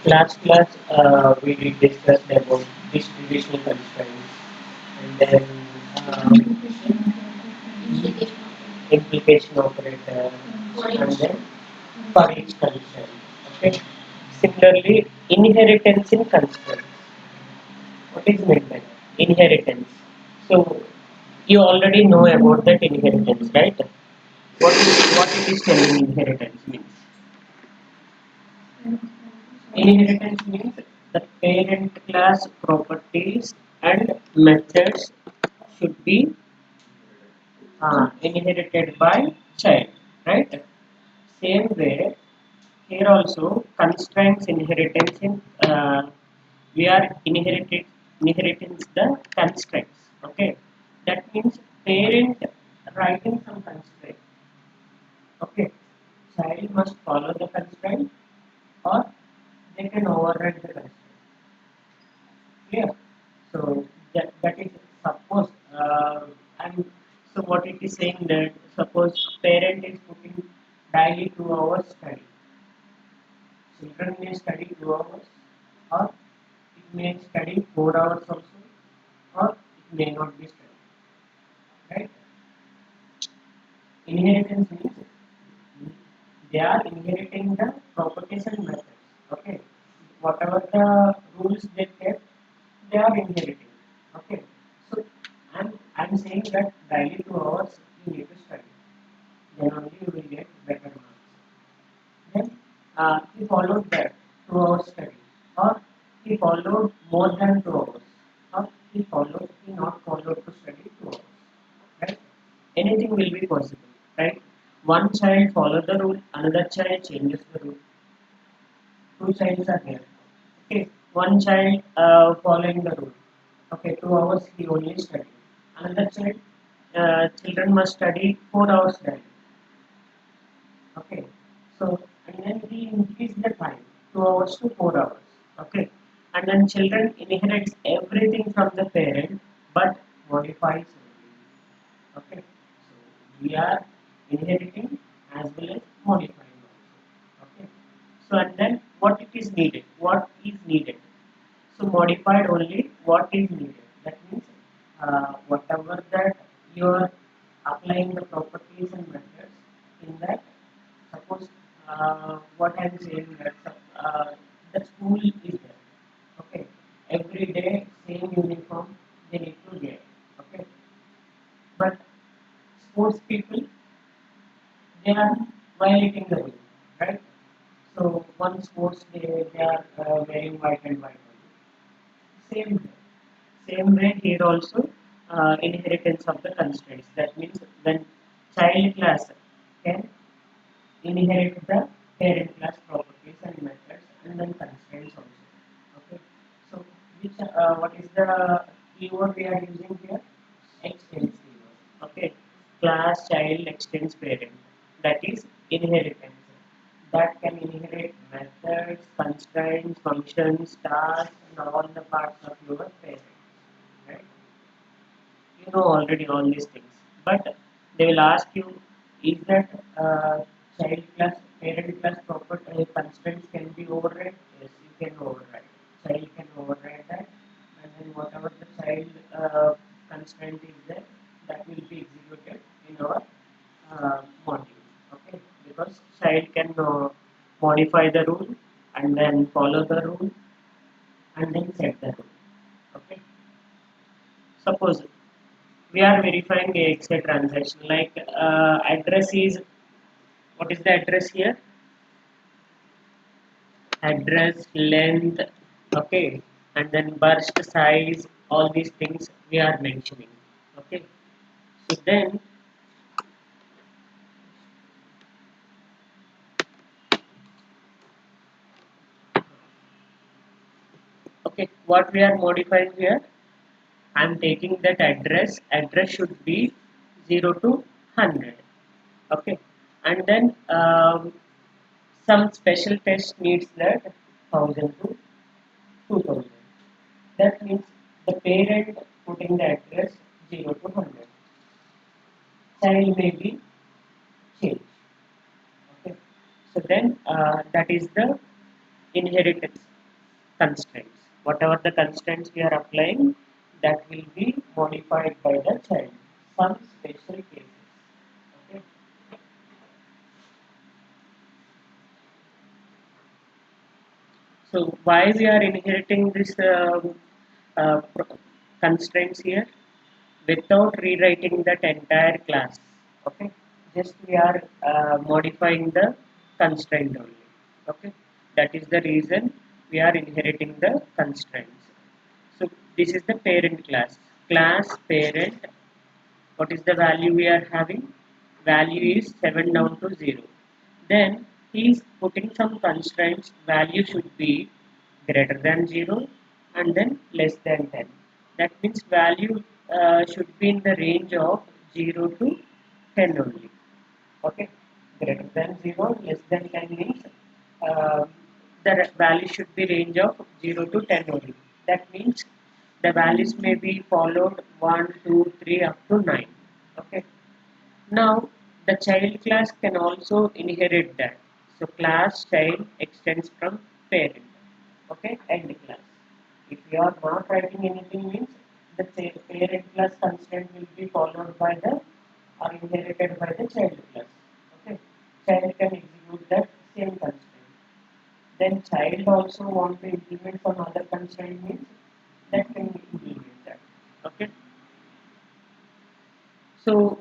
Last class, we did discuss about distributional constraints and then implication operator and then for each constraint. Okay. Similarly, inheritance in constraints. What is meant by inheritance? So you already know about that inheritance, right? What it is telling inheritance means? Inheritance means the parent class properties and methods should be inherited by child, right? Same way, here also constraints inheritance in we are inheritance the constraints. Okay, that means parent writing some constraint. Okay, child must follow the constraint or they can override the constraint. Clear? So that is suppose and so what it is saying that suppose parent is putting daily 2 hours study. Children may study 2 hours or it may study 4 hours also or it may not be studied. Right? Inheritance means they are inheriting the properties and methods. Okay. Whatever the rules they kept, they are inheriting. Okay. So I'm saying that daily 2 hours you need to study. Then only you will get better marks. Then he followed that 2 hours study, or he followed more than 2 hours, or he not followed to study 2 hours. Right? Anything will be possible. Right? One child follow the rule, another child changes the rule. Two childs are there. Okay, one child following the rule. Okay, 2 hours he only study. Another child, children must study 4 hours daily. Okay, so and then we increase the time 2 hours to 4 hours. Okay, and then children inherits everything from the parent, but modifies only. Okay, so we are inheriting as well as modifying also. Okay, so and then what it is needed, what is needed. So modified only what is needed. That means whatever that you are applying the properties and methods in that. Suppose what I am saying that the school is there. Okay, every day same uniform they need to get. Okay, but sports people they are violating the rule, right? So one sports they are wearing white and white only. Same way here also inheritance of the constraints. That means when child class can inherit the parent class properties and methods and then constraints also. Okay. So which what is the keyword we are using here? Extends keyword. Okay. Class child extends parent. That is inheritance. That can inherit methods, constraints, functions, tasks, and all the parts of your parent. Right? You know already all these things, but they will ask you, is that child class, parent class property constraints can be override? Yes, you can override. Child can override that, and then whatever the child constraint is there, that will be executed in our module. Okay, because child can modify the rule and then follow the rule and then set the rule. Okay, suppose we are verifying a XA transaction like address is what is the address here, address length, okay, and then burst size, all these things we are mentioning. Okay, so then okay, what we are modifying here, I'm taking that address should be 0 to 100. Okay, and then some special test needs that 1000 to 2000. That means the parent putting the address 0 to 100. Child may be changed. Okay. So then that is the inheritance. constraints. Whatever the constraints we are applying, that will be modified by the child. Some special cases. Okay. So why we are inheriting this constraints here without rewriting that entire class? Okay, just we are modifying the constraint only. Okay, that is the reason we are inheriting the constraints. So this is the parent class. Class parent. What is the value we are having? Value is 7 down to 0. Then he is putting some constraints. Value should be greater than 0 and then less than 10. That means value should be in the range of 0 to 10 only. Okay, greater than 0, less than 10 means uh, the value should be range of 0 to 10 only. That means the values may be followed 1, 2, 3 up to 9. Okay. Now the child class can also inherit that. So class child extends from parent. Okay, end class. If you are not writing anything means the parent class constraint will be followed by the or inherited by the child class. Okay, child can execute that same constraint. Then child also want to implement some other constraint means that can implement that. Okay. So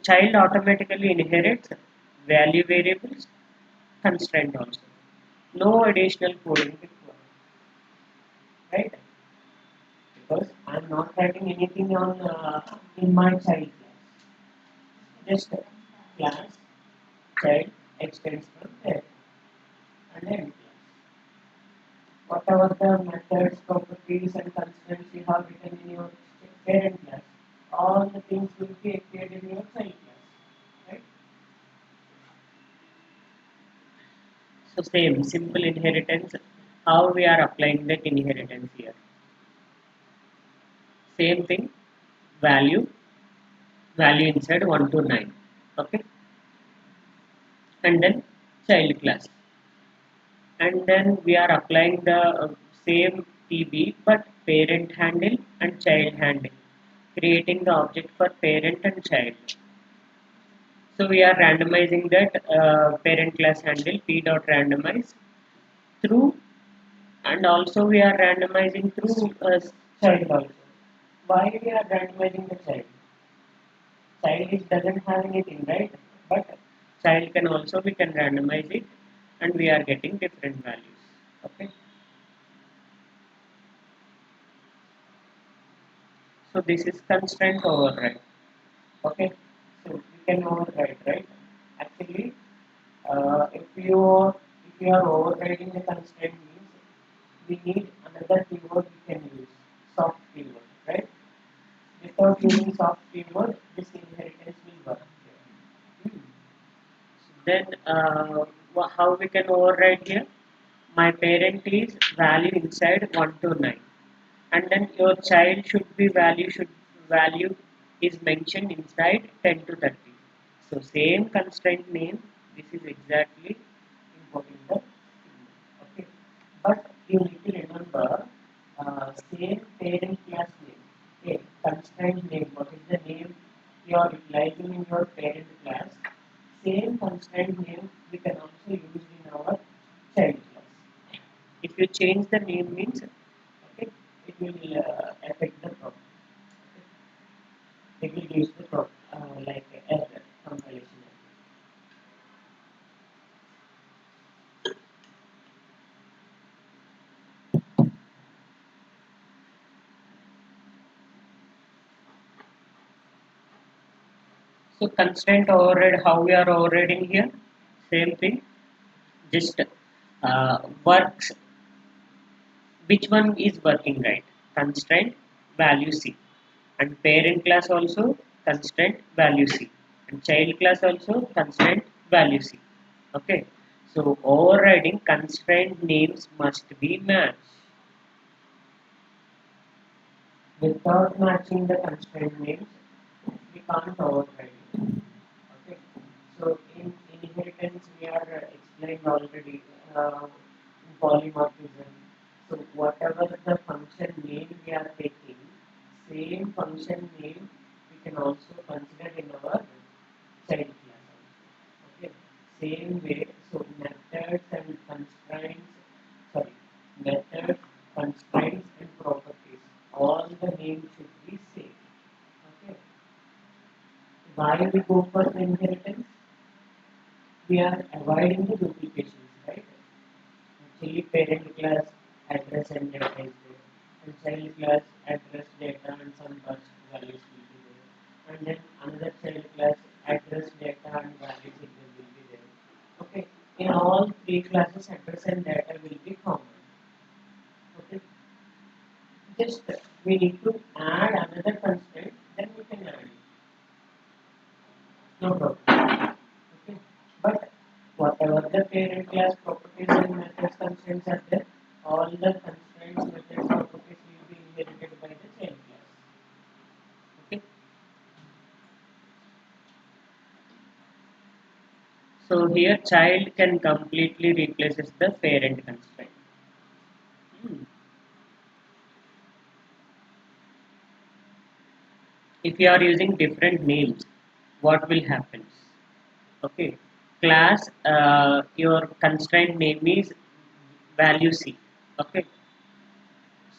child automatically inherits value variables constraint also. No additional coding required, right? Because I'm not writing anything on in my child class. Just class child extends from there and end class. Whatever the methods, properties, and constraints you have written in your parent class, all the things will be appeared in your child class, right? So same simple inheritance. How we are applying that inheritance here? Same thing. Value value inside 1 to 9. Okay, and then child class, and then we are applying the same TB but parent handle and child handle, creating the object for parent and child. So we are randomizing that parent class handle p dot randomize through, and also we are randomizing through child also. Why we are randomizing the child? Child is doesn't have anything, right? But child can also we can randomize it, and we are getting different values. Okay. So this is constraint override. Okay. So we can override, right? Actually, if you are overriding the constraint means we need another keyword we can use, soft keyword, right? Without using soft keyword, this inheritance will work. Hmm. Then how we can override here? My parent is value inside 1 to 9, and then your child should be value is mentioned inside 10 to 30. So same constraint name. This is exactly importing the signal. Okay, but you need to remember same parent class name. Okay, constraint name. What is the name you are utilizing in your parent class? Same constraint name we can also use in our child class. If you change the name means, okay, it will affect the problem. It will use the problem like error, compilation error. So constraint override, how we are overriding here? Same thing, just works. Which one is working right? Constraint value C, and parent class also constraint value C, and child class also constraint value C. Okay, so overriding constraint names must be matched. Without matching the constraint names, we can't override it. Okay, so in inheritance we are explained already in polymorphism, So whatever the function name we are taking, same function name we can also consider in our child class also. Okay. Same way, so methods and constraints, sorry, methods, constraints and properties, all the names should be same. Okay. Why we go for the inheritance? We are avoiding the duplications, right? Actually, parent class address and data is there, and child class address, data, and some bus values will be there, and then another child class address, data, and value signal will be there. Okay, in all three classes, address and data will be common. Okay, just we need to add another constraint, then we can add it. No problem. Okay. But whatever the parent class properties and methods constraints are there, all the constraints, methods, properties will be inherited by the child class. Okay. So here child can completely replaces the parent constraint. Hmm. If you are using different names, what will happen? Okay. Class, your constraint name is value C. Okay.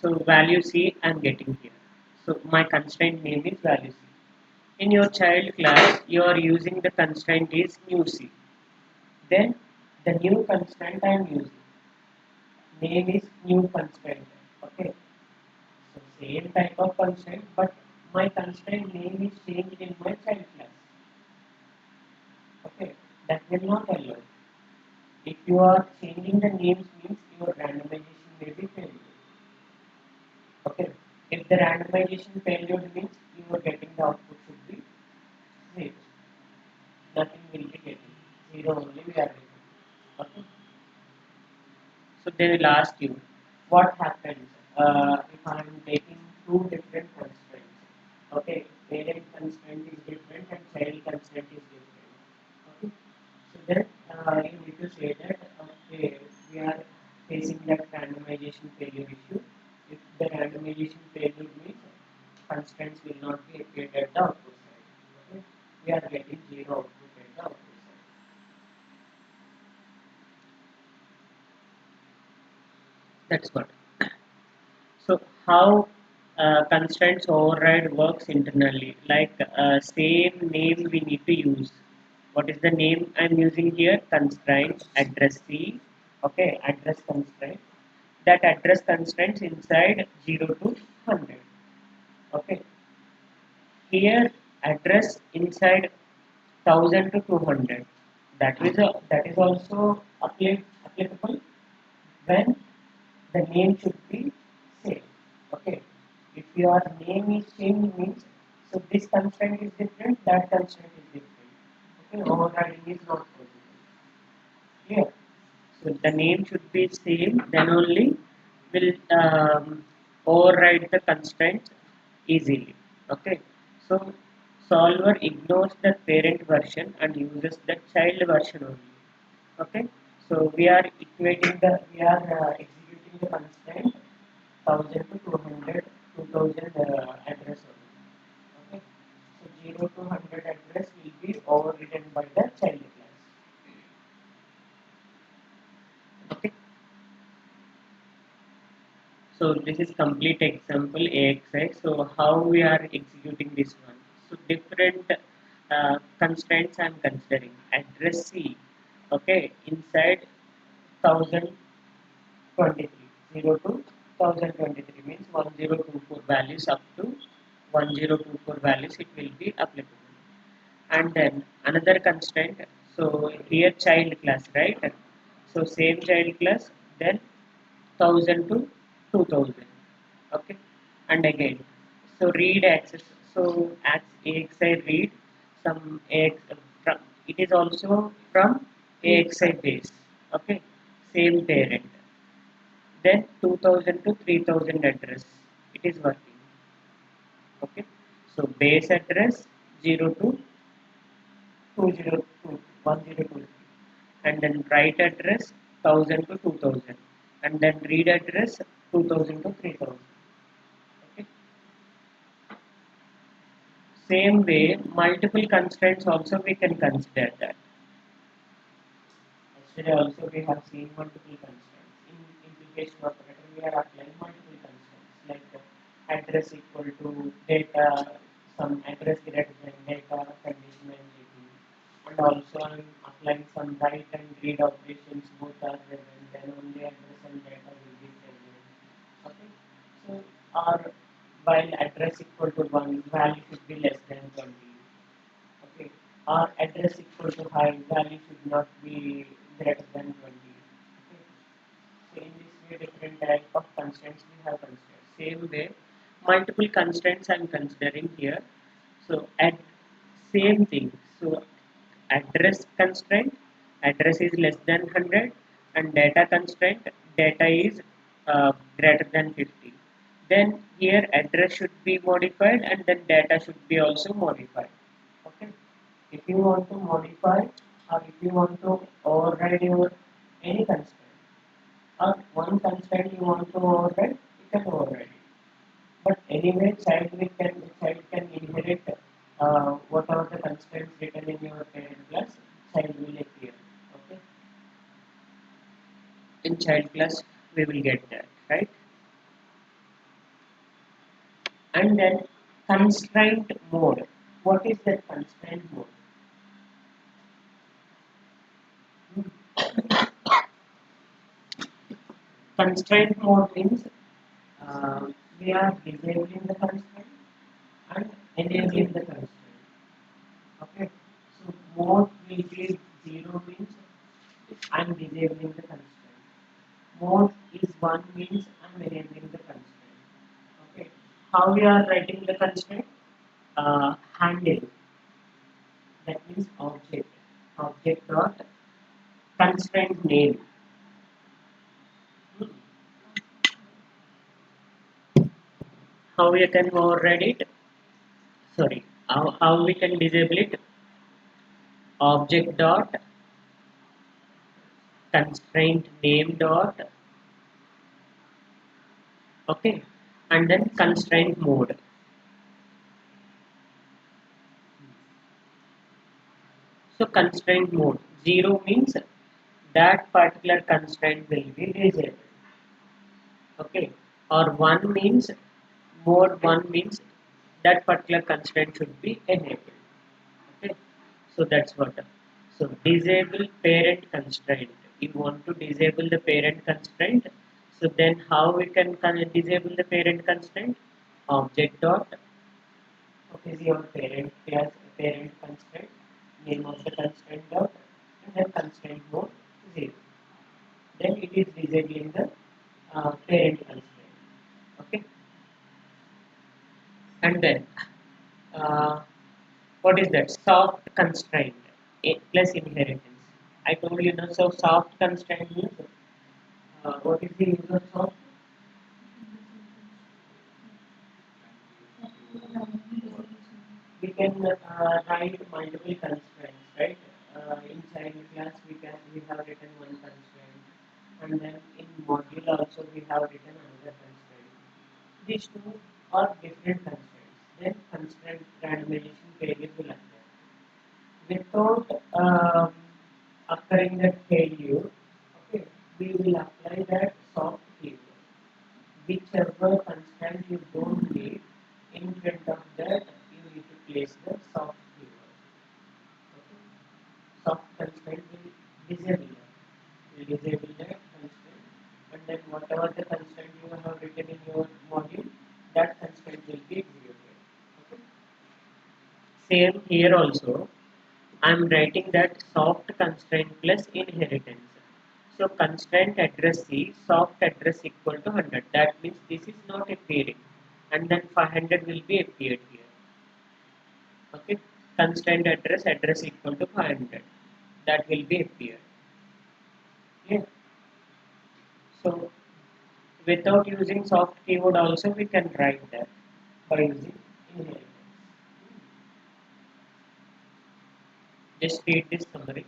So value C I'm getting here. So my constraint name is value C. In your child class, you are using the constraint is new C. Then the new constraint I am using. Name is new constraint. Okay. So same type of constraint, but my constraint name is changed in my child class. Okay. That will not allow. If you are changing the names means your randomization may be failed. Okay. If the randomization failure means you are getting the output should be 0. Nothing will be getting. 0 only we are getting. Okay. So they will ask you, what happens if I am taking two different constraints? Okay, parent constraint is different and child constraint is different. Okay, so then you need to say that okay, we are facing that randomization failure issue. If the randomization failure means constraints will not be appeared at the output side. Okay, we are getting 0 output at the output side. That's what. So how constraints override works internally? Like same name we need to use. What is the name I'm using here? Constraint address C. Okay, address constraint. That address constraints inside 0 to 100. Okay, here address inside 1000 to 200. That is also applicable when the name should be same. Okay. If your name is changed means so this constraint is different, that constraint is different. Okay, overriding is not possible. Clear? So the name should be same, then only will override the constraint easily. Okay. So solver ignores the parent version and uses the child version only. Okay. So we are executing the constraint 1000 to 200, 2000 address only. Okay. So 0 to 100 address will be overridden by the child class. Okay. So this is complete example AXI. So how we are executing this one? So different constraints I am considering. Address C. Okay. Inside 1023. 0 to 1023 means 1024 values up to 1024 values it will be applicable. And then another constraint. So here child class, right? So same child class, then 1000 to 2000. Okay, and again, so read access. So as AXI read some AX from it is also from AXI base. Okay, same parent. Then 2000 to 3000 address. It is working. Okay, so base address 0 to 202 1023, and then write address 1000 to 2000, and then read address 2000 to 3000. Okay. Same way, multiple constraints also we can consider that. Yesterday also we have seen multiple constraints. In implication operator, we are applying multiple constraints like address equal to data, some address greater than data, condition and reading. And also I'm applying some write and read operations, both are present, then only address and data will be present. Okay. So or while address equal to 1, value should be less than 20. Okay. Or address equal to high, value should not be greater than 20. Okay. So in this way, different type of constraints we have considered. Same way, multiple constraints I am considering here. So at same thing. So address constraint, address is less than 100, and data constraint, data is greater than 50. Then here address should be modified and then data should be also modified. Okay. If you want to modify or if you want to override your any constraint or one constraint you want to override, you can override it. But anyway, child can inherit whatever the constraints written in your parent class, child will appear. Okay. In child class, we will get that, right? And then constraint mode. What is that constraint mode? Constraint mode means we are disabling the constraint and enabling the constraint. Okay. So mode will be 0 means I'm disabling the constraint. Mode is 1 means I'm enabling the constraint. Okay. How we are writing the constraint? Handle. That means object. Object dot constraint name. How we can override it? Sorry. How we can disable it? Object dot constraint name dot, okay, and then constraint mode. So constraint mode 0 means that particular constraint will be disabled, okay, or 1 means mode 1 means that particular constraint should be enabled. Okay, so that's what. So disable parent constraint. You want to disable the parent constraint. So then how we can disable the parent constraint? Object dot, okay, is your parent class parent constraint, name of the constraint dot, and then constraint mode 0. Then it is disabling the parent constraint. Okay, and then uh, what is that? Soft constraint plus inheritance. I told you now. So soft constraint means what is the use of soft? We can write multiple constraints, right? In child class, we have written one constraint, and then in module also we have written another constraint. These two are different constraints. Then constraint randomization failure will occur. Without occurring that failure, okay, we will apply that soft keyword. Whichever constraint you don't need, in front of that you need to place the soft keyword. Okay. Soft constraint will disable that. Will disable that constraint, and then whatever the constraint you have written in your module, that constraint will be executed. Okay. Same here also. I am writing that soft constraint plus inheritance. So constraint address C, soft address equal to 100. That means this is not appearing, and then 500 will be appeared here. Okay, constraint address equal to 500. That will be appeared. Yeah. So without using soft keyword also we can write that by using inheritance. Just read this summary.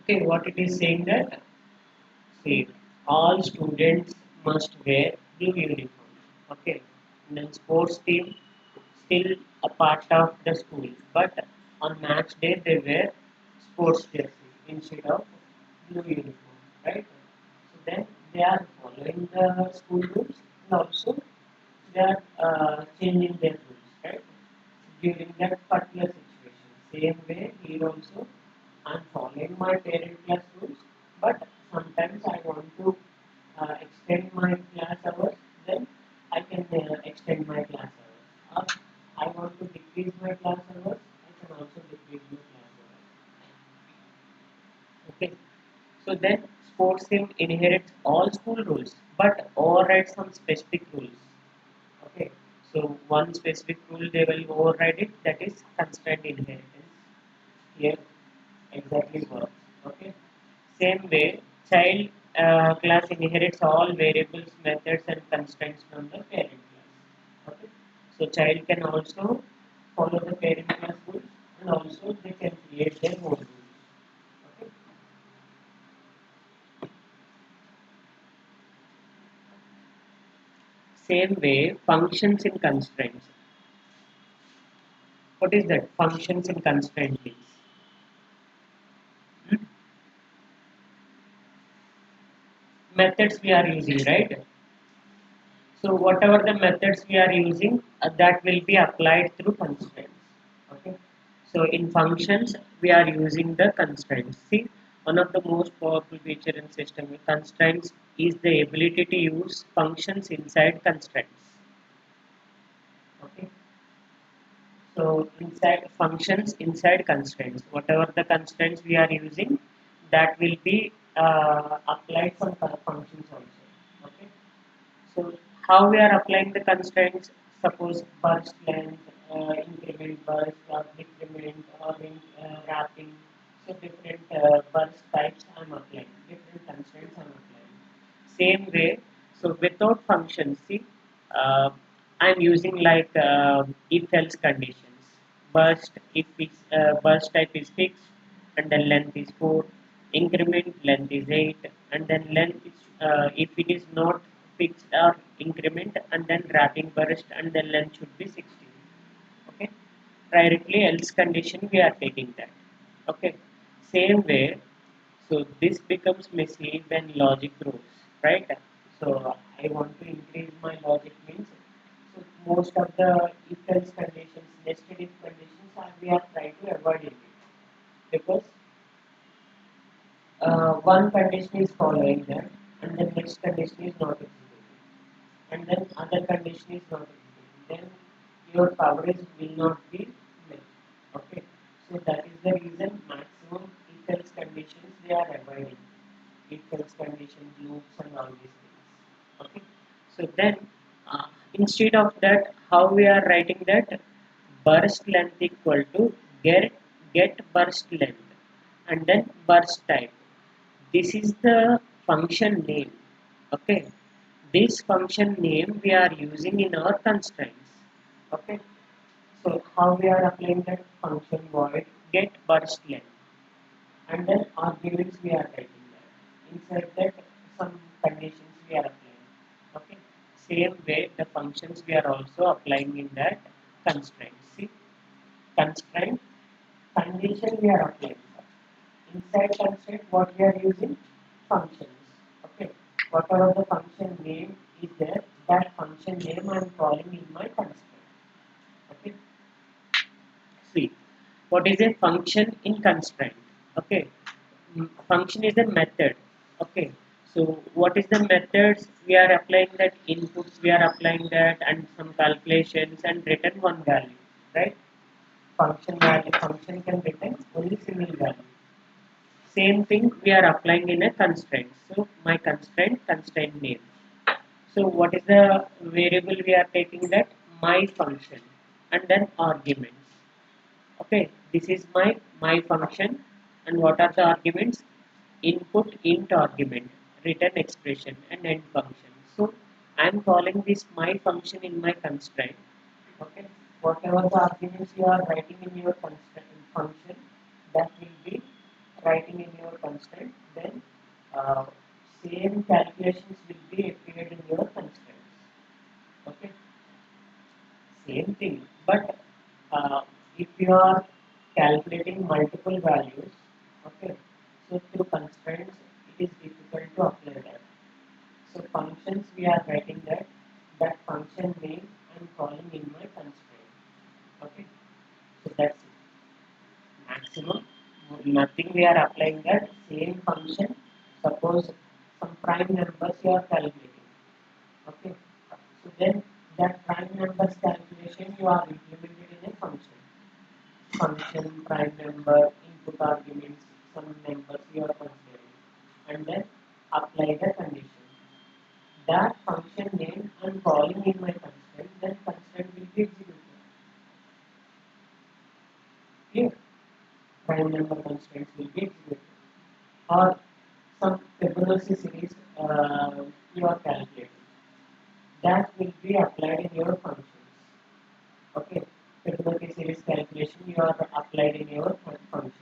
Okay, what it is saying that, see, all students must wear blue uniform. Okay, and then sports team still a part of the school, but on match day they wear sports jersey instead of blue uniform, right? So then they are following the school rules and also they are changing their rules, right? During that particular situation. Same way here also, I'm following my parent class rules, but sometimes I want to extend my class hours, then I can extend my class hours. Or I want to decrease my class hours, I can also decrease my class hours. Okay. So then sports team inherits all school rules, but overrides some specific rules. Okay. So one specific rule they will override it, that is constraint inheritance. Here exactly works. Okay. Same way, child class inherits all variables, methods, and constraints from the parent class. Okay. So child can also follow the parent class rules, and also they can create their own rules. Okay. Same way, functions in constraints. What is that? Functions in constraint means. Hmm? Methods we are using, right? So whatever the methods we are using, that will be applied through constraints. Okay. So in functions, we are using the constraints. See, one of the most powerful feature in system constraints is the ability to use functions inside constraints. Okay. So inside functions, inside constraints, whatever the constraints we are using, that will be applied from functions also. Okay. So how we are applying the constraints? Suppose burst length, increment burst, or decrement, or in, wrapping. So different burst types I am applying, different constraints I am applying. Same way, so without functions, see, I am using like if-else conditions. Burst if it's, burst type is fixed, and then length is 4. Increment length is 8, and then length is if it is not fixed or increment, and then wrapping burst, and then length should be 16. Okay, directly else condition we are taking that. Okay, same way, so this becomes messy when logic grows, right? So I want to increase my logic means, so most of the if else conditions, nested if conditions are we are trying to avoid it because one condition is following them and the next condition is not executing and then other condition is not executing, then your coverage will not be met. Okay, so that is the reason maximum if else conditions they are avoiding. If else conditions, loops, and all these things. Okay, so then instead of that, how we are writing that burst length equal to get burst length and then burst type. This is the function name. Okay, this function name we are using in our constraints. Okay, so how we are applying that function void get burst length and then arguments we are writing that. Inside that some conditions we are applying. Okay, same way the functions we are also applying in that constraint. See, constraint condition we are applying. Inside constraint, what we are using? Functions. Okay. Whatever the function name is there, that function name I am calling in my constraint. Okay. See, what is a function in constraint? Okay. Function is a method. Okay. So what is the methods we are applying? That inputs we are applying that and some calculations and return one value, right? Function value function can return only single value. Same thing we are applying in a constraint. So my constraint name. So what is the variable we are taking that? My function and then arguments. Okay, this is my function and what are the arguments? Input int argument, return expression and end function. So I am calling this my function in my constraint. Okay, whatever the arguments you are writing in your constraint function, that will be writing in your constraint. calculations will be appeared in your constraints. Okay, same thing. But if you are calculating multiple values, okay, so through constraints it is difficult to apply that. So functions we are writing that function name I'm calling in my constraint. Okay, so that's it. Maximum, nothing we are applying that same function. Suppose some prime numbers you are calculating. Okay, so then that prime numbers calculation you are implemented in a function. Function prime number input arguments some numbers you are considering, and then apply the condition. That function name I'm calling in my constraint, then constraint will be executed. Here, prime number constraints will be executed. Or some Fibonacci series you are calculating. That will be applied in your functions. Okay, Fibonacci series calculation you are applied in your functions.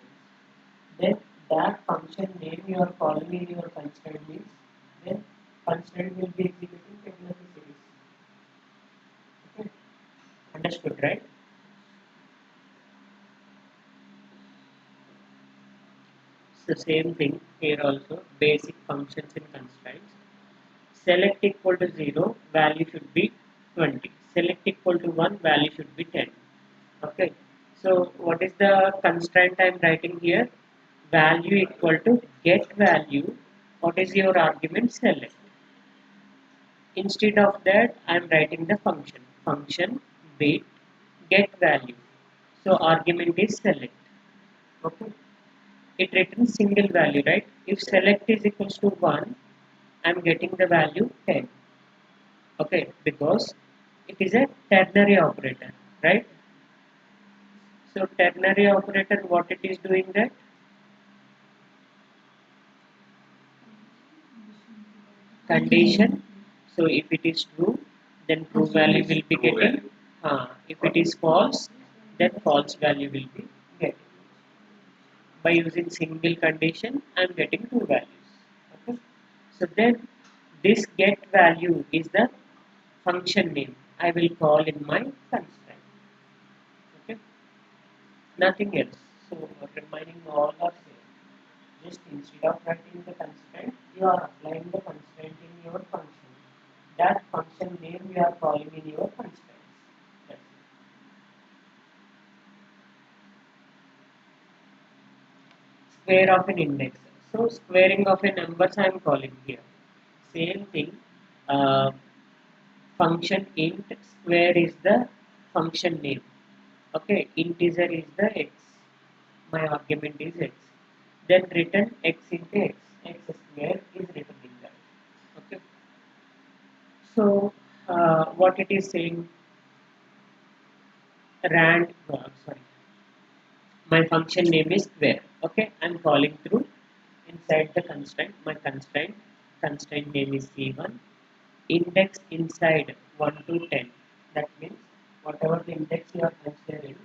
Then that function name you are calling in your constraint means then constraint will be executing Fibonacci series. Okay, understood, right? So same thing here also, basic functions and constraints. Select equal to 0, value should be 20. Select equal to 1, value should be 10. Okay. So what is the constraint I am writing here? Value equal to get value. What is your argument? Select. Instead of that, I am writing the function. Function wait get value. So argument is select. Okay. It returns single value, right? If select is equals to 1, I am getting the value 10. Okay, because it is a ternary operator, right? So ternary operator, what it is doing that? Condition. So if it is true, then true value will be getting. If it is false, then false value will be getting. By using single condition, I am getting two values. Okay. So then this get value is the function name I will call in my constraint. Okay. Nothing else. So remaining all are same. Just instead of writing the constraint, you are applying the constraint in your function. That function name you are calling in your constraints. That's it. Square of an index. So squaring of a numbers I am calling here. Same thing. Uh, Function int square is the function name. Okay, integer is the x. My argument is x. Then return x into x. X square is returning that. Okay. So what it is saying, sorry, my function name is square. Okay, I'm calling through inside the constraint. My constraint name is c1. Index inside 1 to 10. That means whatever the index you are considering,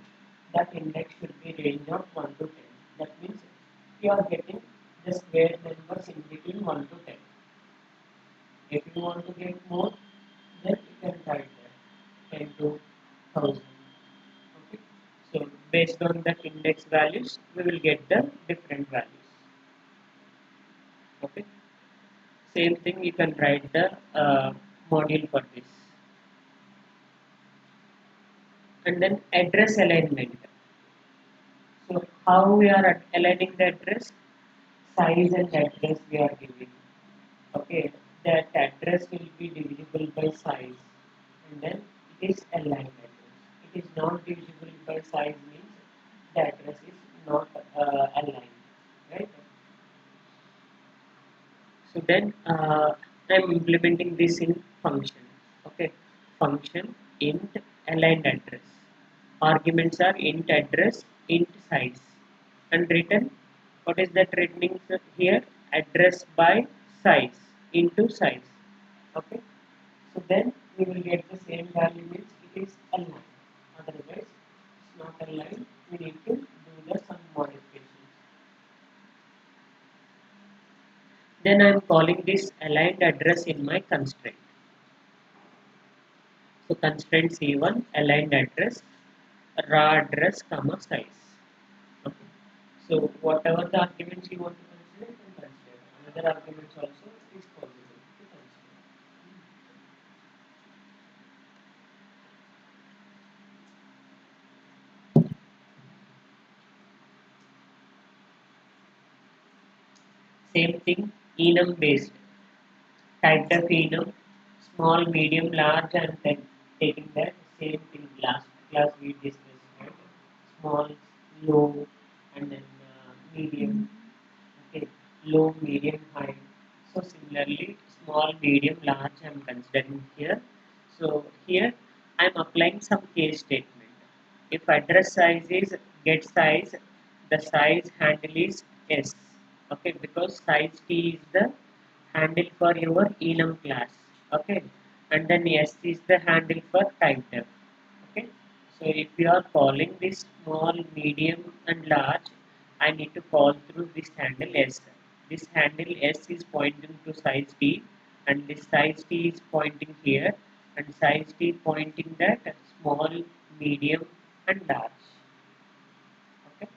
that index should be range of 1 to 10. That means you are getting the square numbers in between 1 to 10. If you want to get more, then you can write that 10 to 1000. Okay. So based on that index values, we will get the different values. Okay. Same thing you can write the module for this. And then address alignment. So how we are aligning the address? Size and address we are giving. Okay, that address will be divisible by size, and then it is aligned address. It is not divisible by size means the address is not aligned, right? So then I'm implementing this in function. Okay, function int aligned address. Arguments are int address, int size, and return. What is that returning here? Address by size into size. Okay, so then we will get the same value means it is aligned. Otherwise, it's not aligned. We need to do the some modifications. Then I am calling this aligned address in my constraint. So constraint C1 aligned address raw address comma size. Okay. So whatever the arguments you want to consider, you can consider. Another arguments also is possible to consider. Same thing, enum based. Typed of enum, small, medium, large, and then taking that same thing last class we discussed, right? Small, low, and then medium. Okay, low, medium, high. So similarly, small, medium, large, I'm considering here. So here I'm applying some case statement. If address size is get size, the size handle is S. Okay, because size T is the handle for your enum class. Okay, and then S is the handle for type def. Okay, so if you are calling this small, medium, and large, I need to call through this handle S. This handle S is pointing to size T, and this size T is pointing here, and size T pointing that small, medium, and large. Okay,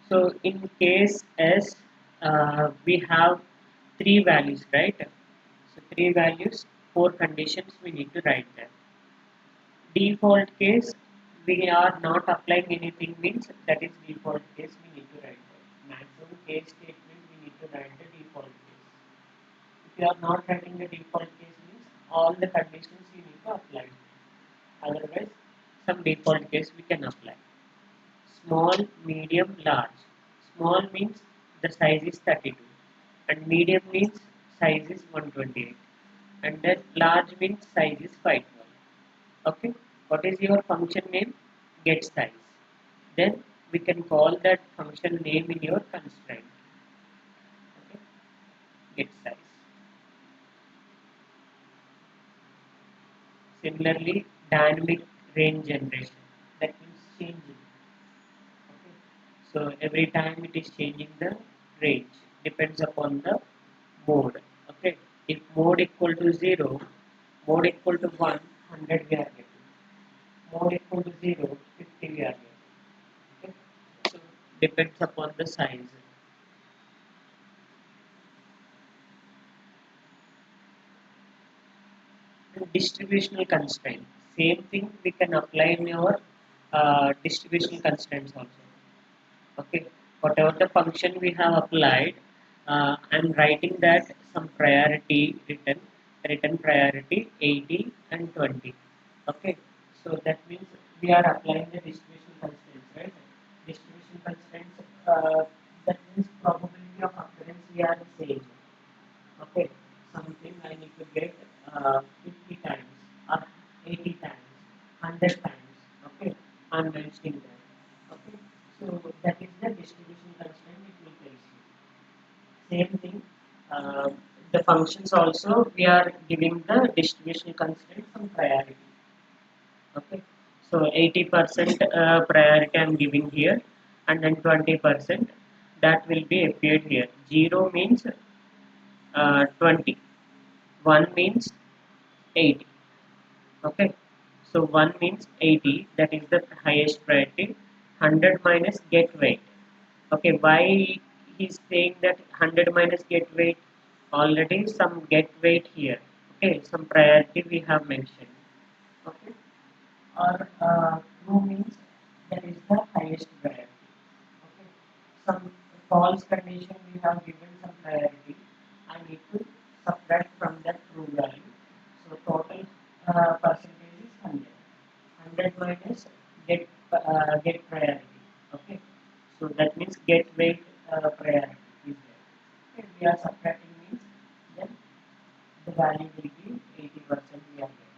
so in case S, we have three values, right? So three values, four conditions we need to write there. Default case, we are not applying anything means that is default case we need to write there. Maximum case statement we need to write the default case. If you are not writing the default case means all the conditions you need to apply. Otherwise, some default case we can apply. Small, medium, large. Small means the size is 32 and medium means size is 128 and then large means size is 512. Okay, what is your function name? Get size. Then we can call that function name in your constraint. Okay, get size. Similarly, dynamic range generation. That means changing. Okay, so every time it is changing the range. Depends upon the mode. Okay, if mode equal to 0, mode equal to 1, 100 we are getting. Mode equal to 0, 50 we are getting. Okay, so depends upon the size. Distributional constraint. Same thing we can apply in your distributional constraints also. Okay, whatever the function we have applied, I'm writing that some priority written priority 80 and 20. Okay, so that means we are applying the distribution constraints, right? Distribution constraints, that means probability of occurrence we are saying. Okay, something I need to get 50 times or 80 times, 100 times. Okay, I'm mentioning that. Okay, so that is the distribution constraint it will tell you. Same thing, uh, the functions also we are giving the distribution constraint some priority. Okay, so 80% priority I'm giving here, and then 20% that will be appeared here. 0 means 20. 1 means 80. Okay, so 1 means 80, that is the highest priority. 100 minus get weight. Okay, why he's saying that 100 minus get weight? Already some get weight here. Okay, some priority we have mentioned. Okay, or true means that is the highest priority. Okay, some false condition we have given some priority. I need to subtract from that true value. So total percentage is 100. 100 minus get priority. Okay, so that means get weight priority is there. If we are subtracting means then the value will be 80% we are getting.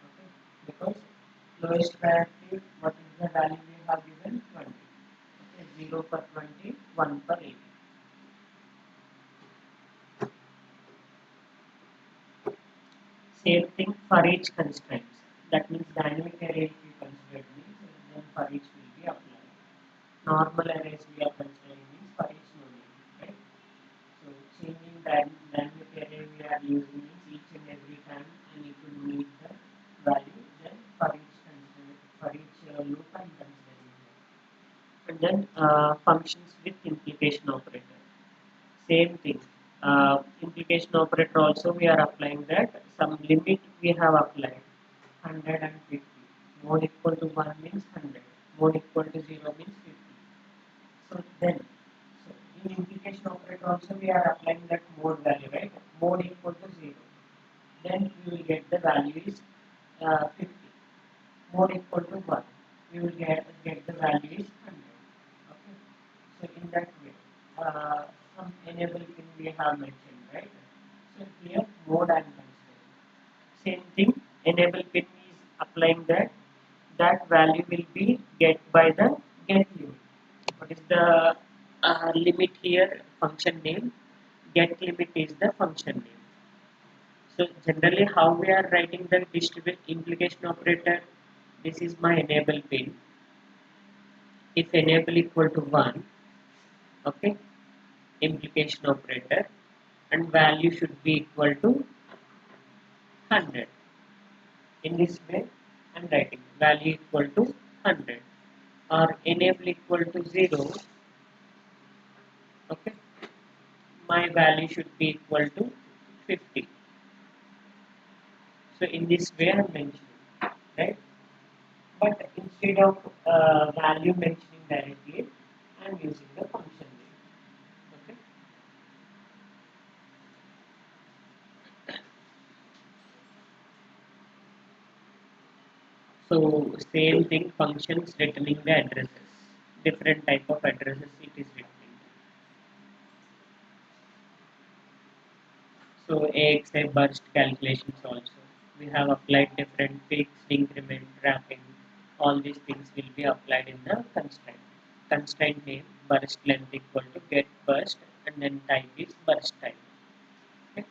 Okay, because lowest priority, what is the value we have given? 20. Okay, 0 per 20, 1 per 80. Same thing for each constraint. That means dynamic array if we consider means then for each will be applied. Normal arrays we are considering means for each no need, right? then if array we are using each and every time I need to meet the value, then for each for each loop I'm considering that. And then functions with implication operator. Same thing. Implication operator also we are applying that some limit we have applied 150. Mode equal to 1 means 100. Mode equal to 0 means 50. So then, so in implication operator also we are applying that mode value, right? Mode equal to 0. Then you will get the value is 50. Mode equal to 1. You will get the value is 100. Okay. So in that way, some enable pin we have mentioned, right? So here mode and constraint. Same thing, enable pin is applying that value will be get by the get limit. What is the limit here? Function name. Get limit is the function name. So generally, how we are writing the distribute implication operator? This is my enable pin. If enable equal to 1, okay, implication operator, and value should be equal to 100. In this way, I'm writing value equal to 100 or enable equal to 0. Okay, my value should be equal to 50. So in this way, I'm mentioning, right? But instead of value mentioning directly, I'm using the function name. Okay. So same thing, functions returning the addresses. Different type of addresses it is returning. So AXI burst calculations also. We have applied different fixed, increment, wrapping. All these things will be applied in the constraint. Constraint name burst length equal to get burst and then type is burst type. Okay.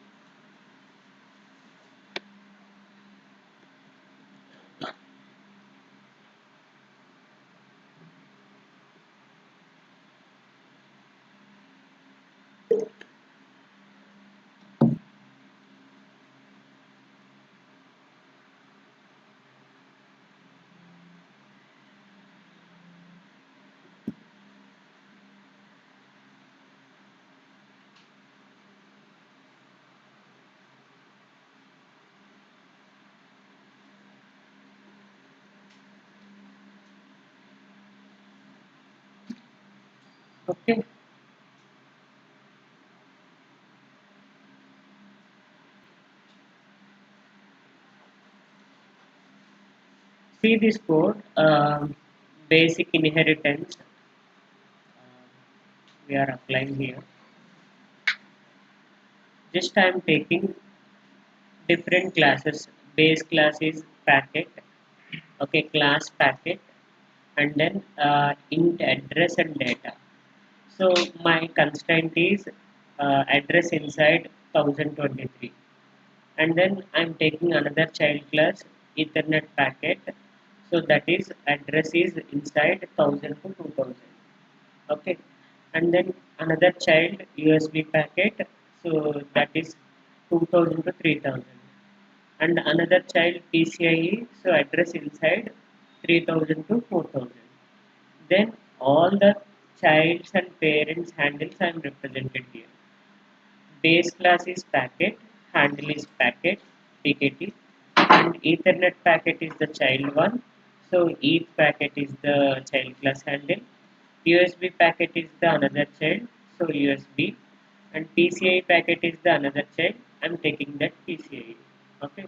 Okay. See this code, basic inheritance we are applying here. Just I am taking different classes. Base class is packet, okay, class packet, and then int address and data. So my constraint is address inside 1023, and then I'm taking another child class ethernet packet, so that is address is inside 1000 to 2000. Okay, and then another child USB packet, so that is 2000 to 3000, and another child PCIe, so address inside 3000 to 4000. Then all the childs and parents handles I am represented here. Base class is packet, handle is packet, PKT, and Ethernet packet is the child one. So each packet is the child class handle. USB packet is the another child, so USB, and PCI packet is the another child. I'm taking that PCI. Okay.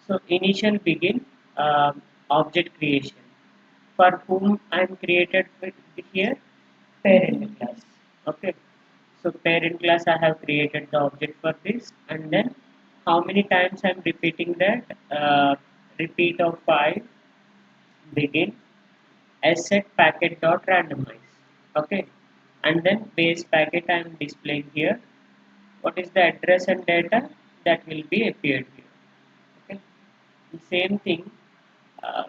So initial begin object creation. For whom I am created with here parent class. Okay. So parent class I have created the object for this, and then how many times I am repeating that repeat of 5 begin set packet dot randomize. Okay, and then base packet I am displaying here. What is the address and data that will be appeared here? Okay, the same thing,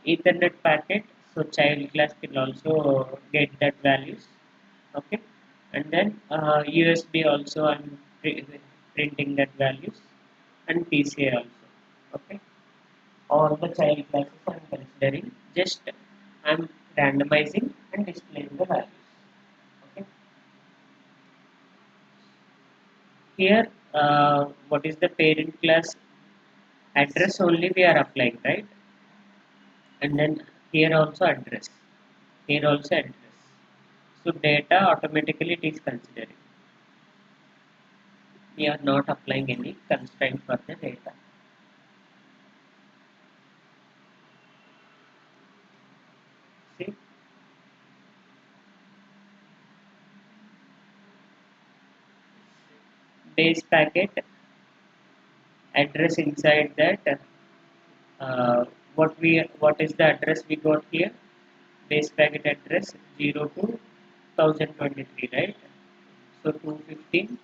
Ethernet packet. So child class will also get that values. Okay, and then USB also I'm printing that values, and PCA also. Okay, all the child classes I'm considering. Just I'm randomizing and displaying the values. Okay, here what is the parent class address only we are applying, right? And then here also address, here also address. So data automatically it is considering. We are not applying any constraint for the data. See, base packet address inside that. What is the address we got here? Base packet address 02 2023, right? So 215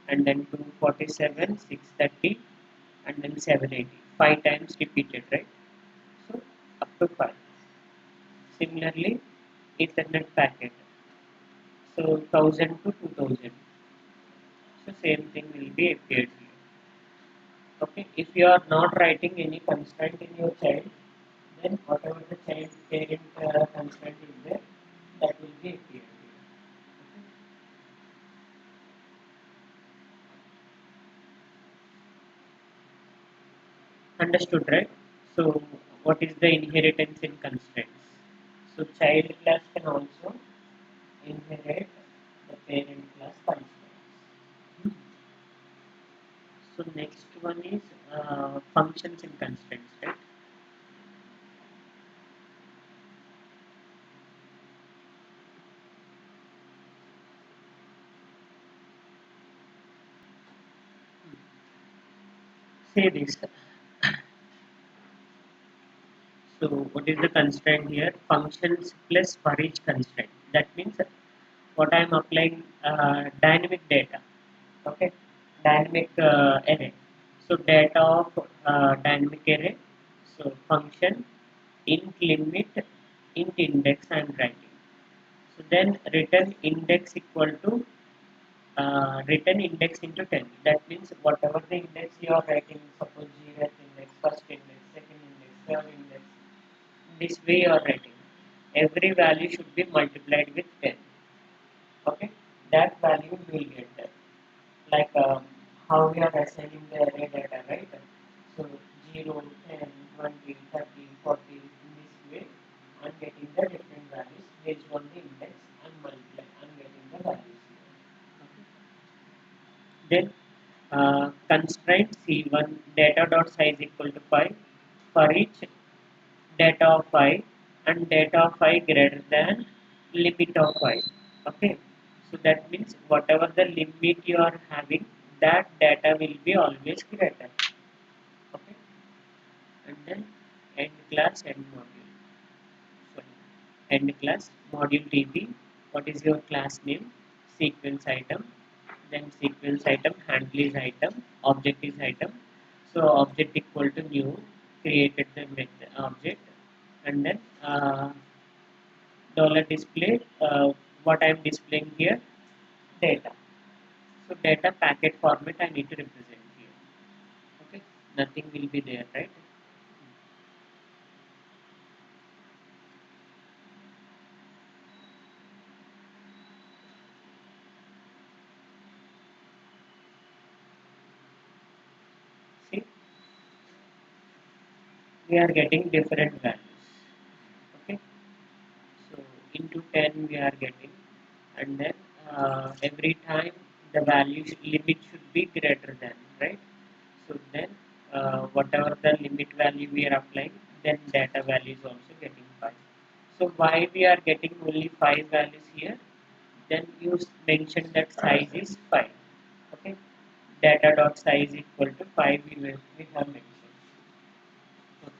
and then 247, 630 and then 780. 5 times repeated, right? So up to 5. Similarly, Ethernet packet. So 1000 to 2000. So same thing will be appeared here. Okay, if you are not writing any constraint in your child, then whatever the child parent constraint is there, that will be appeared here. Understood, right? So what is the inheritance in constraints? So child class can also inherit the parent class constraints. Hmm. So next one is functions in constraints, right? Say this. So what is the constraint here? Functions plus for each constraint. That means what I am applying dynamic data. Okay, dynamic array. So data of dynamic array. So function int limit int index I am writing. So then return index equal to return index into 10. That means whatever the index you are writing, suppose 0th index, first index, second index, third index, this way you are writing. Every value should be multiplied with 10. Okay, that value you will get there. Like how we are assigning the array data, right? So 0, 10, 20, 30, 40, in this way, I'm getting the different values based on the index and multiply. I'm getting the values here. Okay. Then constraint C1 data dot size equal to 5 for each data of 5 and data of 5 greater than limit of 5. Okay, so that means whatever the limit you are having, that data will be always greater. Okay, and then end class end module. Sorry, end class module DB. What is your class name? Sequence item. Then sequence item, handle is item, object is item. So object equal to new, created the method object, and then dollar display. What I am displaying here, data. So data packet format I need to represent here. Okay, nothing will be there, right? See, we are getting different values. Okay, so into 10 we are getting, and then every time the limit should be greater than, right? So then whatever the limit value we are applying, then data value is also getting 5. So why we are getting only 5 values here? Then you mention that size is 5. Okay, data dot size equal to 5 we have mentioned. Okay.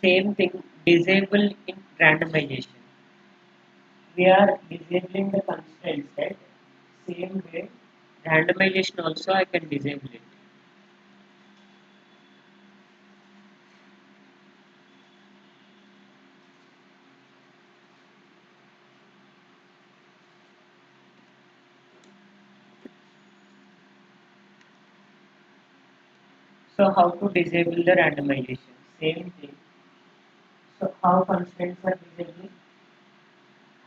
Same thing, disable in randomization. We are disabling the constraints, right? Same way, randomization also I can disable it. So how to disable the randomization? Same thing. So how constraints are disabled?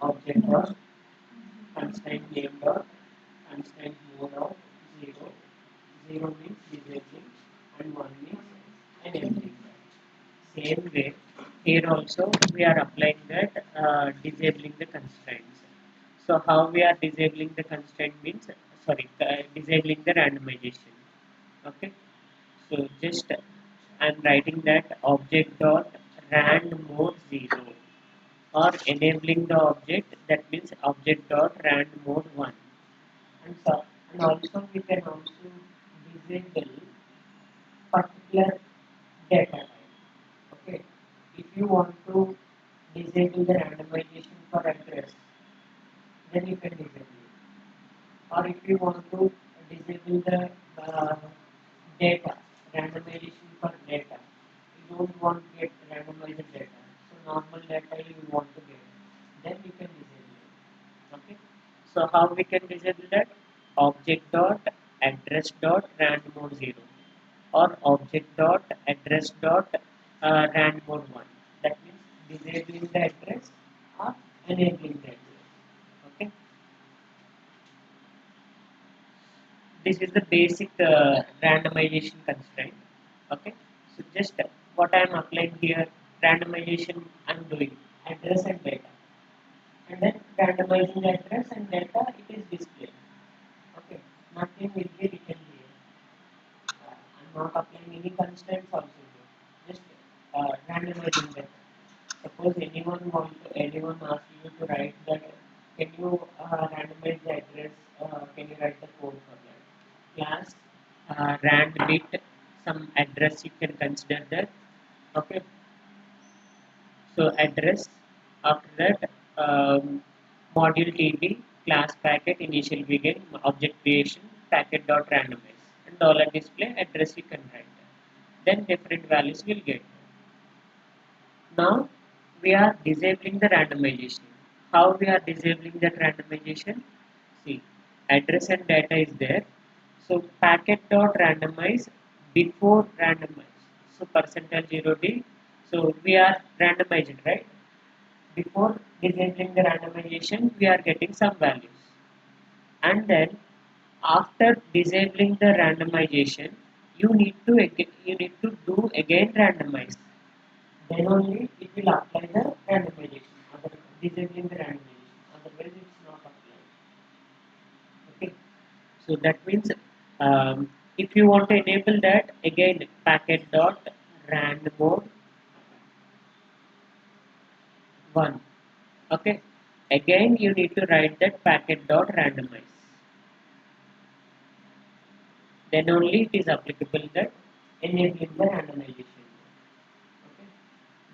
Object dot constraint name dot constraint mode of 0. 0 means disabling and 1 means enabling. Same way, here also we are applying that disabling the constraints. So how we are disabling the constraint means, sorry, disabling the randomization. Okay. So just I'm writing that object dot rand mode 0, or enabling the object, that means object dot rand mode 1. And so, and also we can also disable particular data type. Okay, if you want to disable the randomization for address, then you can disable it. Or if you want to disable the data, randomization for data, you don't want to get randomized data. So normal data you want to get, then you can disable it. Okay. So how we can disable that? Object dot address dot rand mode 0, or object dot address dot rand mode 1. That means disabling the address or enabling the address. Okay. This is the basic randomization constraint. Okay. So just what I am applying here, randomization I am doing address and data, and then randomizing the address and data, it is displayed. Okay. Nothing will be written here. I'm not applying any constraints also here. Just randomizing that. Suppose anyone asks you to write that, can you randomize the address? Can you write the code for that? Class rand bit some address you can consider that. Okay. So address, after that module TB class packet initial begin object creation packet dot randomize, and dollar display address you can write. Then different values will get. Now we are disabling the randomization. How we are disabling that randomization? See, address and data is there. So packet dot randomize before randomize. So percentage 0D. So we are randomizing, right? Before disabling the randomization, we are getting some values. And then after disabling the randomization, you need to do again randomize. Then only it will apply the randomization. Disabling the randomization. Otherwise, it's not applied. Okay. So that means if you want to enable that, again packet dot rand mode 1. Okay. Again, you need to write that packet dot randomize. Then only it is applicable that enabling the randomization. Okay.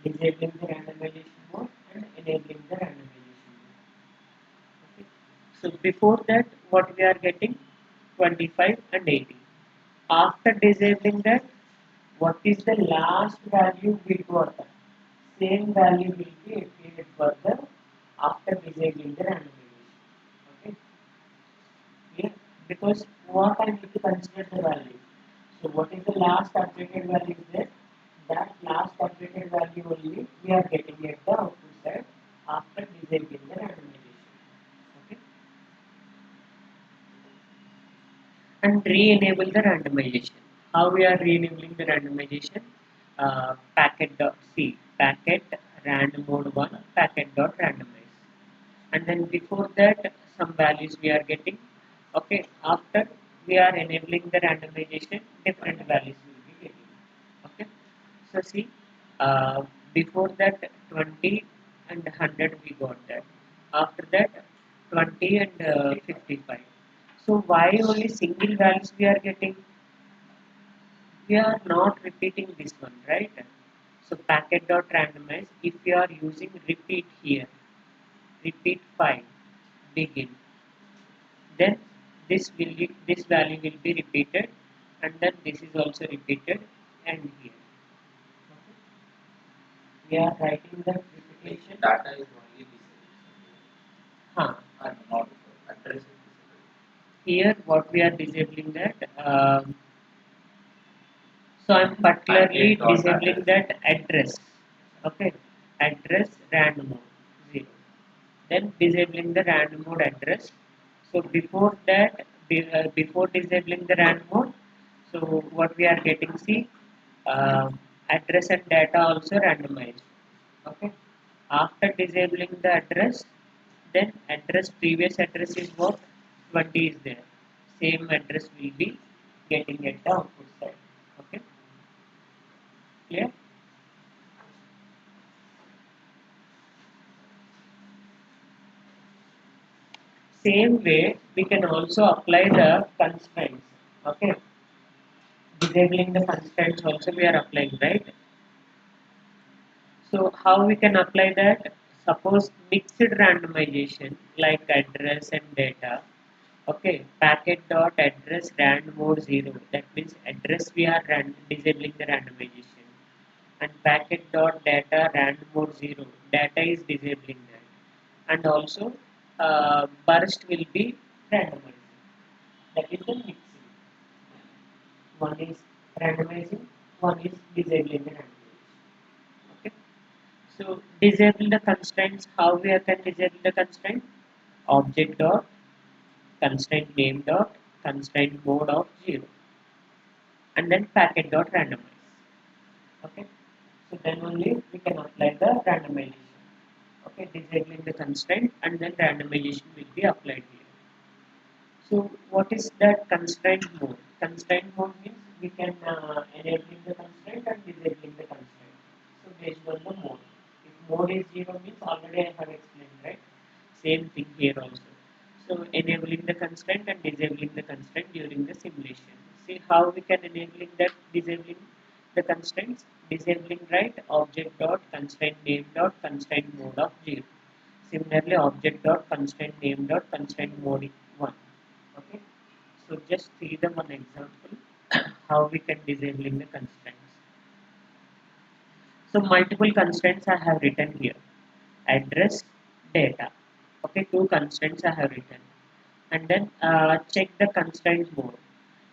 Disabling the randomization mode and enabling the randomization mode. Okay. So before that, what we are getting? 25 and 80. After disabling that, what is the last value we got? Same value will be appeared further after disabling the randomization. Okay. Yeah. Because what I need to consider the value. So what is the last updated value is there? That last updated value only we are getting at the output side after disabling the randomization. Okay. And re-enable the randomization. How we are re-enabling the randomization? Packet dot c packet rand mode 1 packet dot randomize, and then before that some values we are getting. Okay, after we are enabling the randomization, different values will be getting. Okay, so see, before that 20 and 100 we got that. After that 20 and 55. So why only single values we are getting? We are not repeating this one, right? So packet dot randomize. If we are using repeat here, repeat 5, begin, then this value will be repeated, and then this is also repeated, and here. Okay. We are writing the repetition. Data is only Huh. and not address is Here what we are disabling that. So I'm particularly Packet dot disabling address. that address. Okay, address random mode 0. Then disabling the random mode address. So before that, before disabling the random mode, so what we are getting, see, address and data also randomized. Okay. After disabling the address, then address, previous address is what, 20 is there. Same address will be getting at the output side. Okay, clear? Same way, we can also apply the constraints. Okay, disabling the constraints also we are applying, right? So how we can apply that? Suppose mixed randomization like address and data. Okay, packet dot address rand mode 0. That means address we are disabling the randomization. And packet dot data rand mode 0. Data is disabling that. And also burst will be randomizing. That is the mixing. One is randomizing, one is disabling the randomization. Okay. So disable the constraints. How we can disable the constraint? Object dot constraint name dot constraint mode of 0 and then packet dot randomize. Okay. So then only we can apply the randomization. Okay, disabling the constraint and then randomization will be applied here. So what is that constraint mode? Constraint mode means we can enabling the constraint and disabling the constraint. So based on the mode. If mode is 0 means already I have explained, right? Same thing here also. So enabling the constraint and disabling the constraint during the simulation. See how we can enabling that disabling the constraints. Disabling, right, object dot constraint name dot constraint mode of 0. Similarly object dot constraint name dot constraint mode 1. Okay, so just see the one example how we can disabling the constraints. So multiple constraints I have written here. Address, data. Okay, two constraints I have written. And then check the constraint mode,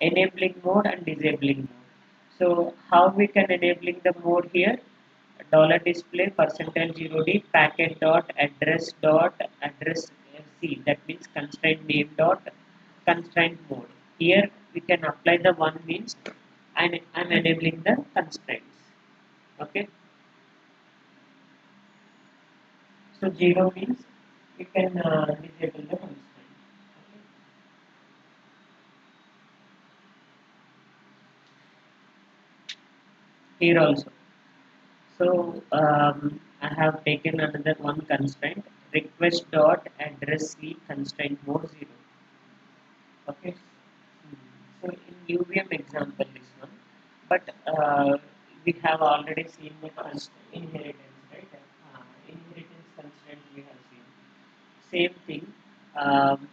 enabling mode and disabling mode. So how we can enabling the mode here? Dollar display percentage 0d packet dot address c, that means constraint name dot constraint mode. Here we can apply the one means and I'm enabling the constraints. Okay, so 0 means we can disable the constraint. Okay. Here also. So I have taken another one constraint, request dot address c constraint mode 0. Okay. So in UVM example this one, but we have already seen the inheritance, right? Inheritance constraint we have seen. Same thing, um,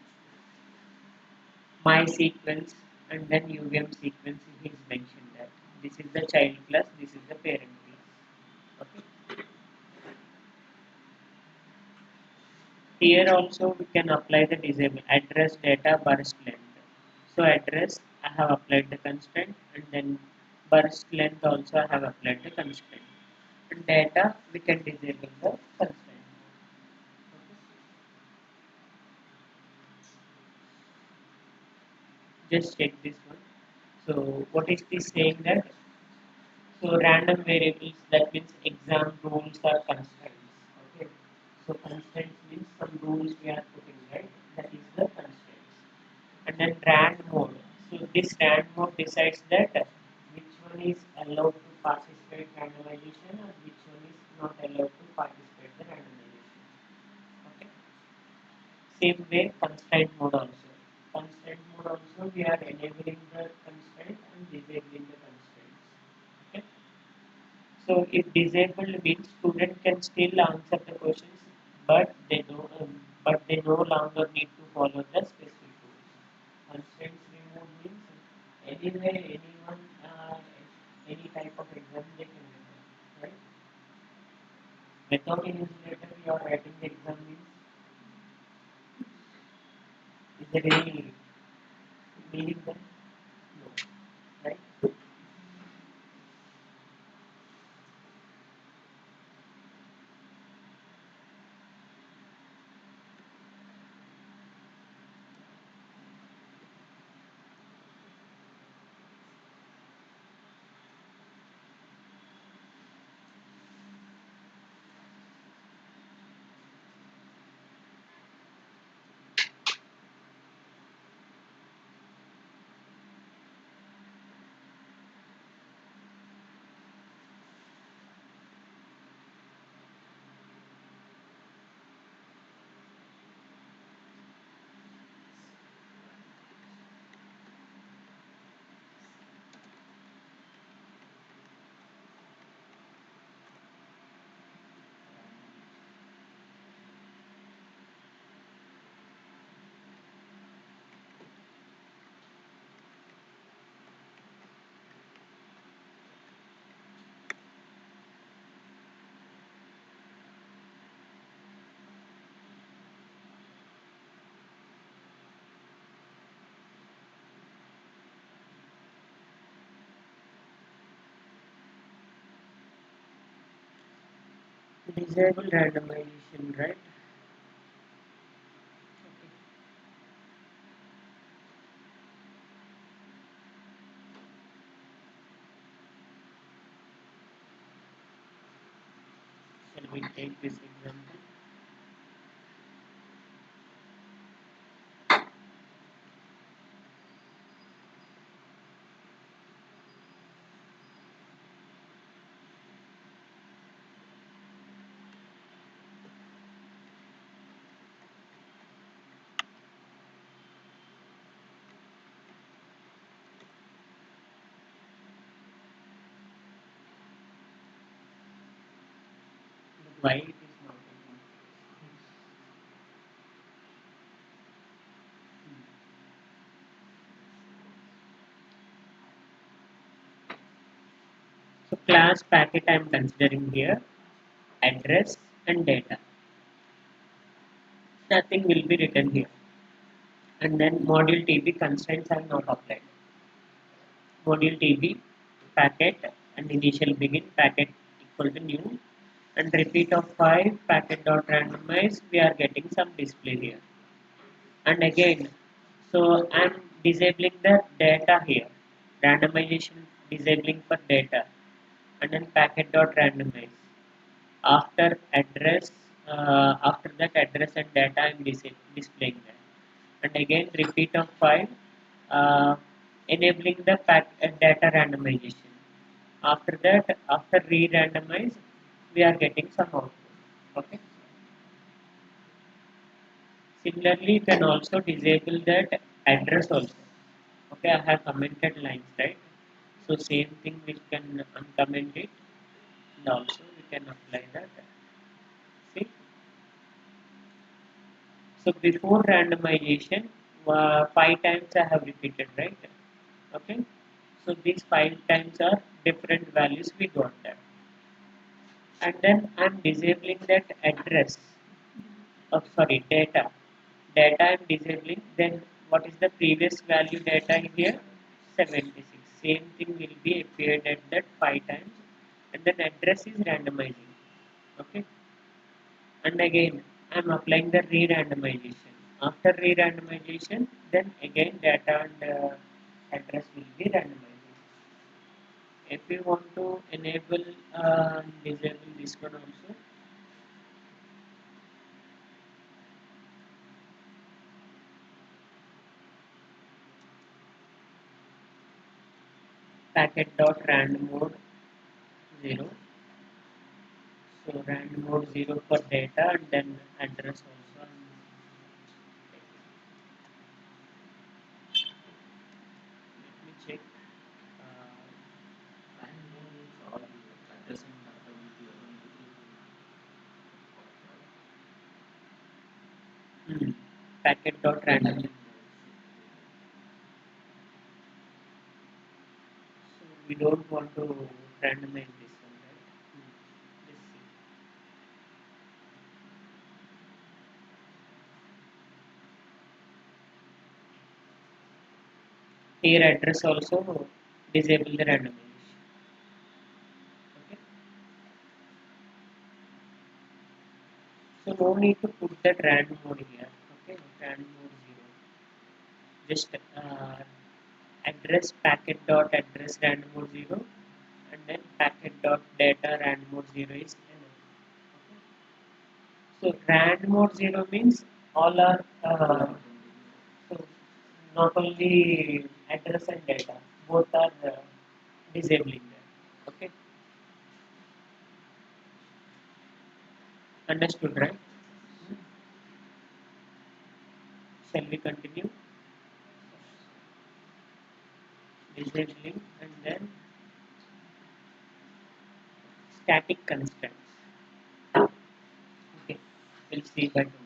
my sequence and then UVM sequence is mentioned that this is the child class, this is the parent class. Okay. Here also we can apply the disable address data burst length. So address I have applied the constraint and then burst length also I have applied the constraint. And data we can disable the constraint. Just check this one. So what is this saying that? So random variables, that means exam rules are constraints. Okay. So constraints means some rules we are putting, right? That is the constraints. And then rand mode. So this rand mode decides that which one is allowed to participate randomization and which one is not allowed to participate the randomization. Okay. Same way constraint mode also. Constraint mode also we are enabling the constraint and disabling the constraints. Okay. So if disabled means student can still answer the questions, but they no longer need to follow the specific rules. Constraints removed means anywhere, anyone, any type of exam they can remove, right? Without invigilator, you are writing the exam means is there any meaning then? No, right? Disable randomization, right? Shall we take this example? But why it is not open? So class packet I am considering here, address and data. Nothing will be written here. And then module TB constraints are not applied. Module TB packet and initial begin packet equal to new and repeat of 5 packet dot randomize, we are getting some display here. And again, so I'm disabling the data here, randomization disabling for data, and then packet dot randomize. After address, after that address and data I'm displaying that, and again repeat of 5, enabling the data randomization. After that, after re-randomize, we are getting some output. Okay. Similarly, you can also disable that address also. Okay, I have commented lines, right? So same thing we can uncomment it and also we can apply that. See, so before randomization, 5 times I have repeated, right? Okay, so these 5 times are different values we got that, and then I'm disabling that address. Oh, sorry, data. Data I'm disabling. Then what is the previous value data here? 76. Same thing will be appeared at that 5 times, and then address is randomizing. Okay, and again I'm applying the re-randomization. After re-randomization, then again data and address will be randomizing. If you want to enable disable this one also, packet dot random mode 0. So random mode 0 for data and then address also. Let me check. All addressing data will be Packet dot random. So we don't want to randomize this one, right? Let's see. Here address also disable the randomization. Okay. So no need to put that random mode here. Okay, random mode 0. Just address packet dot address random mode 0 and then packet dot data random mode 0 is enough. Okay. So rand mode 0 means all are so not only address and data, both are disabling that. Okay, understood, right? Shall we continue? Disabling and then static constraints. Okay, we'll see by tomorrow.